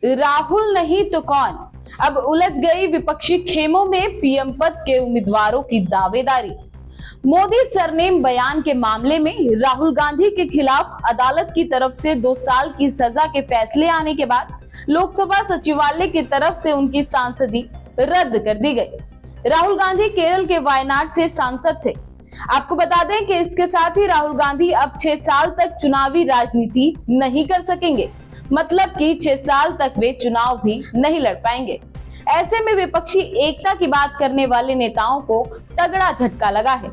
राहुल नहीं तो कौन, अब उलझ गई विपक्षी खेमों में पीएम पद के उम्मीदवारों की दावेदारी। मोदी सरनेम बयान के मामले में राहुल गांधी के खिलाफ अदालत की तरफ से 2 साल की सजा के फैसले आने के बाद लोकसभा सचिवालय की तरफ से उनकी सांसदी रद्द कर दी गई। राहुल गांधी केरल के वायनाड से सांसद थे। आपको बता दें कि इसके साथ ही राहुल गांधी अब 6 साल तक चुनावी राजनीति नहीं कर सकेंगे, मतलब कि 6 साल तक वे चुनाव भी नहीं लड़ पाएंगे। ऐसे में विपक्षी एकता की बात करने वाले नेताओं को तगड़ा झटका लगा है।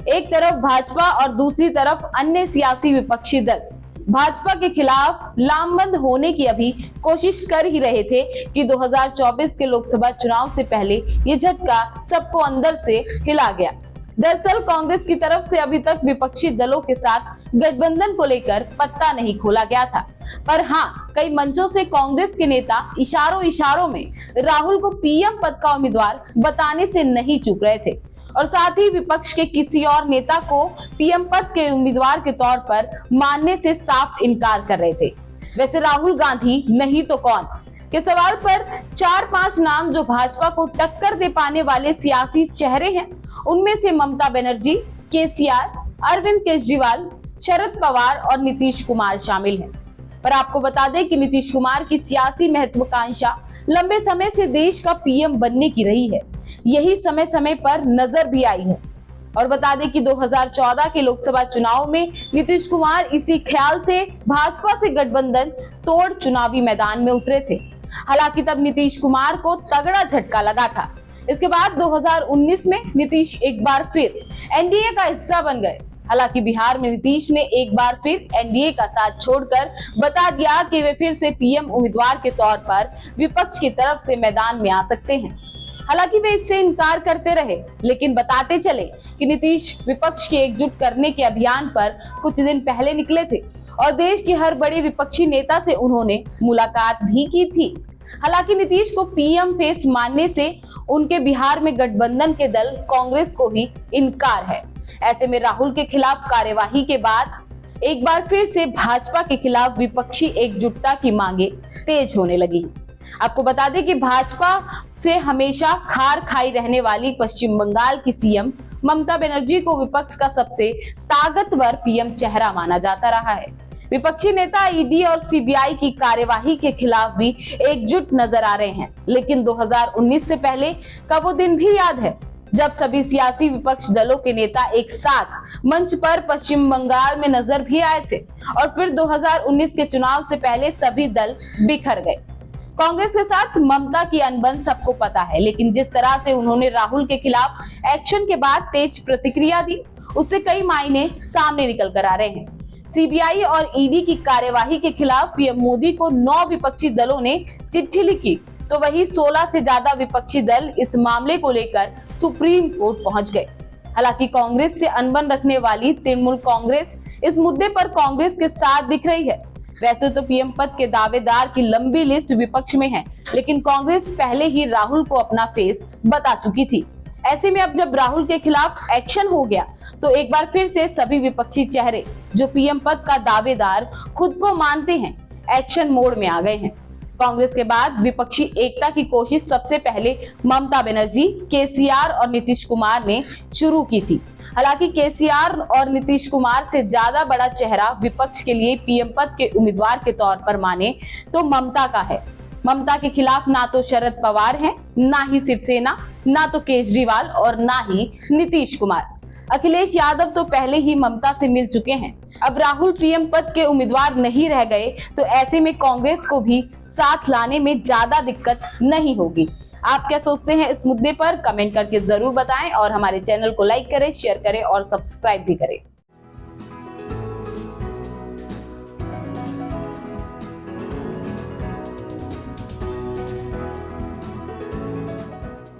एक तरफ भाजपा और दूसरी तरफ अन्य सियासी विपक्षी दल भाजपा के खिलाफ लामबंद होने की अभी कोशिश कर ही रहे थे कि 2024 के लोकसभा चुनाव से पहले ये झटका सबको अंदर से हिला गया। दरअसल कांग्रेस की तरफ से अभी तक विपक्षी दलों के साथ गठबंधन को लेकर पत्ता नहीं खोला गया था, पर हाँ, कई मंचों से कांग्रेस के नेता इशारों में राहुल को पीएम पद का उम्मीदवार बताने से नहीं चूक रहे थे और साथ ही विपक्ष के किसी और नेता को पीएम पद के उम्मीदवार के तौर पर मानने से साफ इनकार कर रहे थे। वैसे राहुल गांधी नहीं तो कौन के सवाल पर 4-5 नाम जो भाजपा को टक्कर दे पाने वाले सियासी चेहरे हैं, उनमें से ममता बनर्जी, केसीआर, अरविंद केजरीवाल, शरद पवार और नीतीश कुमार शामिल हैं। पर आपको बता दें कि नीतीश कुमार की सियासी महत्वाकांक्षा लंबे समय से देश का पीएम बनने की रही है। यही समय समय पर नजर भी आई है। और बता दें कि 2014 के लोकसभा चुनाव में नीतीश कुमार इसी ख्याल से भाजपा से गठबंधन तोड़ चुनावी मैदान में उतरे थे। हालांकि तब नीतीश कुमार को तगड़ा झटका लगा था। इसके बाद 2019 में नीतीश एक बार फिर एनडीए का हिस्सा बन गए। हालांकि बिहार में नीतीश ने एक बार फिर एनडीए का साथ छोड़कर बता दिया कि वे फिर से पीएम उम्मीदवार के तौर पर विपक्ष की तरफ से मैदान में आ सकते हैं। हालांकि वे इससे इनकार करते रहे, लेकिन बताते चले कि नीतीश विपक्ष की एकजुट करने के अभियान पर कुछ दिन पहले निकले थे और देश के हर बड़े विपक्षी नेता से उन्होंने मुलाकात भी की थी। हालांकि नीतीश को पीएम फेस मानने से उनके बिहार में गठबंधन के दल कांग्रेस को ही इनकार है। ऐसे में राहुल के खिलाफ कार्यवाही के बाद एक बार फिर से भाजपा के खिलाफ विपक्षी एकजुटता की मांगे तेज होने लगी। आपको बता दें कि भाजपा से हमेशा खार खाई रहने वाली पश्चिम बंगाल की सीएम ममता बनर्जी को विपक्ष का सबसे ताकतवर पीएम चेहरा माना जाता रहा है। विपक्षी नेता ईडी और सीबीआई की कार्यवाही के खिलाफ भी एकजुट नजर आ रहे हैं, लेकिन 2019 से पहले का वो दिन भी याद है जब सभी सियासी विपक्ष दलों के नेता एक साथ मंच पर पश्चिम बंगाल में नजर भी आए थे और फिर 2019 के चुनाव से पहले सभी दल बिखर गए। कांग्रेस के साथ ममता की अनबन सबको पता है, लेकिन जिस तरह से उन्होंने राहुल के खिलाफ एक्शन के बाद तेज प्रतिक्रिया दी, उससे कई मायने सामने निकल कर आ रहे हैं। सीबीआई और ईडी की कार्यवाही के खिलाफ पीएम मोदी को 9 विपक्षी दलों ने चिट्ठी लिखी, तो वही 16 से ज्यादा विपक्षी दल इस मामले को लेकर सुप्रीम कोर्ट पहुंच गए। हालांकि कांग्रेस से अनबन रखने वाली तृणमूल कांग्रेस इस मुद्दे पर कांग्रेस के साथ दिख रही है। वैसे तो पीएम पद के दावेदार की लंबी लिस्ट विपक्ष में है, लेकिन कांग्रेस पहले ही राहुल को अपना फेस बता चुकी थी। ऐसे में अब जब राहुल के खिलाफ एक्शन हो गया, तो एक बार फिर से सभी विपक्षी चेहरे जो पीएम पद का दावेदार खुद को मानते हैं, एक्शन मोड में आ गए हैं। कांग्रेस के बाद विपक्षी एकता की कोशिश सबसे पहले ममता बनर्जी, केसीआर और नीतीश कुमार ने शुरू की थी। हालांकि केसीआर और नीतीश कुमार से ज्यादा बड़ा चेहरा विपक्ष के लिए पीएम पद के उम्मीदवार के तौर पर माने तो ममता का है। ममता के खिलाफ ना तो शरद पवार हैं, ना ही शिवसेना, ना तो केजरीवाल और ना ही नीतीश कुमार। अखिलेश यादव तो पहले ही ममता से मिल चुके हैं। अब राहुल पीएम पद के उम्मीदवार नहीं रह गए, तो ऐसे में कांग्रेस को भी साथ लाने में ज्यादा दिक्कत नहीं होगी। आप क्या सोचते हैं इस मुद्दे पर? कमेंट करके जरूर बताएं और हमारे चैनल को लाइक करें, शेयर करें और सब्सक्राइब भी करें।